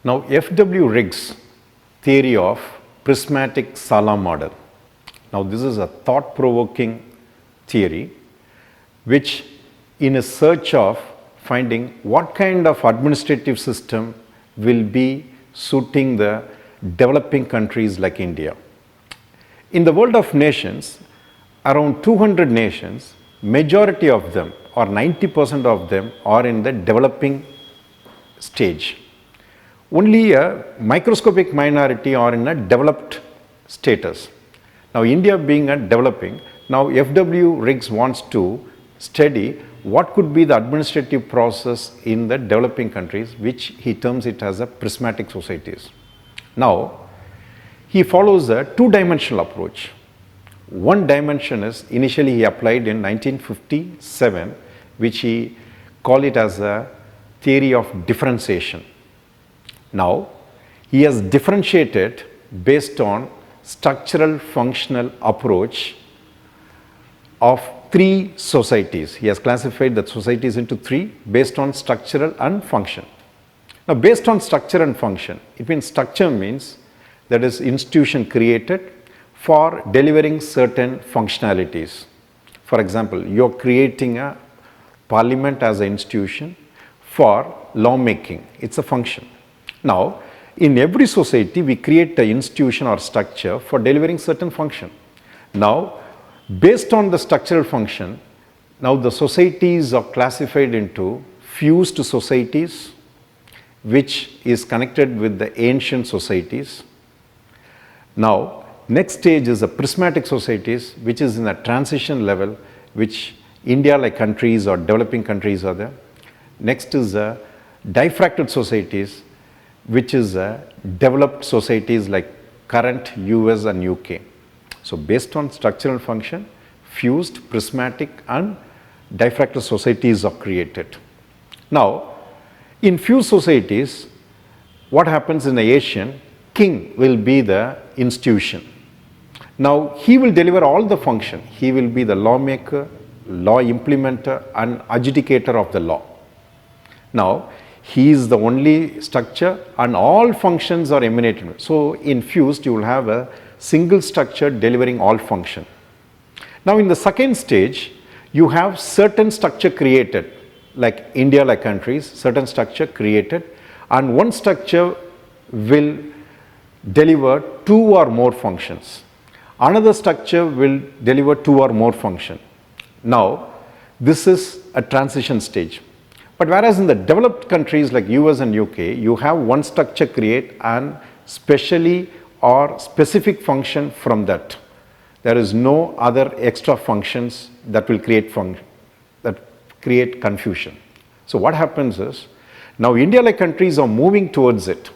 Now, W.Riggs theory of prismatic Sala model. Now, this is a thought-provoking theory which, in a search of finding what kind of administrative system will be suiting the developing countries like India. In the world of nations, around 200 nations, majority of them or 90% of them are in the developing stage. Only a microscopic minority are in a developed status. Now, India being a developing, now W.Riggs wants to study what could be the administrative process in the developing countries, which he terms it as a prismatic societies. Now, he follows a two-dimensional approach. One dimension is initially he applied in 1957, which he called it as a theory of differentiation. Now, he has differentiated based on structural functional approach of three societies. He has classified the societies into three based on structural and function. Now, based on structure and function, it means structure means that is institution created for delivering certain functionalities. For example, you are creating a parliament as an institution for lawmaking. It's a function. Now, in every society, we create an institution or structure for delivering certain function. Now, based on the structural function, now the societies are classified into fused societies, which is connected with the ancient societies. Now, next stage is the prismatic societies, which is in a transition level, which India-like countries or developing countries are there. Next is the diffracted societies, which is developed societies like current US and UK. So, based on structural function, fused, prismatic and diffracted societies are created. Now, in fused societies, what happens in the Asian, king will be the institution. Now, he will deliver all the function. He will be the lawmaker, law implementer and adjudicator of the law. Now, he is the only structure and all functions are emanated. So, in fused, you will have a single structure delivering all function. Now, in the second stage, you have certain structure created, like India like countries, certain structure created, and one structure will deliver two or more functions. Another structure will deliver two or more function. Now, this is a transition stage. But whereas in the developed countries like US and UK, you have one structure create and specially or specific function from that. There is no other extra functions that will create confusion. So what happens is, now India-like countries are moving towards it.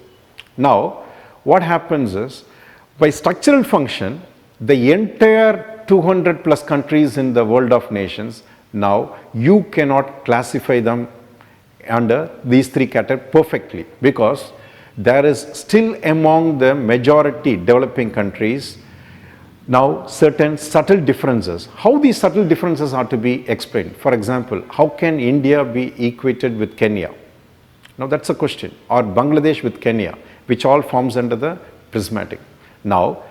Now, what happens is, by structural function, the entire 200 plus countries in the world of nations, now you cannot classify them under these three categories perfectly, because there is still among the majority developing countries now certain subtle differences. How these subtle differences are to be explained? For example, how can India be equated with Kenya? Now that's a question. Or Bangladesh with Kenya, which all forms under the prismatic. Now,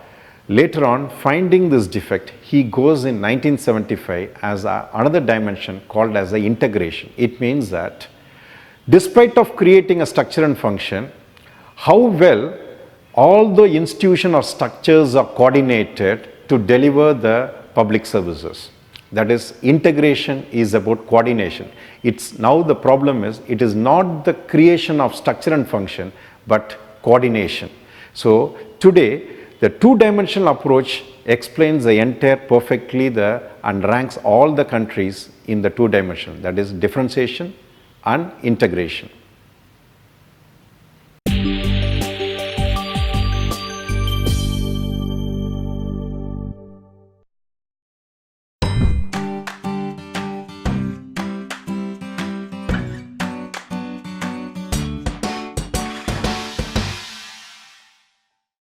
later on, finding this defect, he goes in 1975 as another dimension called as the integration. It means that despite of creating a structure and function, how well all the institution or structures are coordinated to deliver the public services. That is, integration is about coordination. It's now the problem is, it is not the creation of structure and function, but coordination. So today, the two-dimensional approach explains the entire perfectly and ranks all the countries in the two dimension, that is differentiation and integration.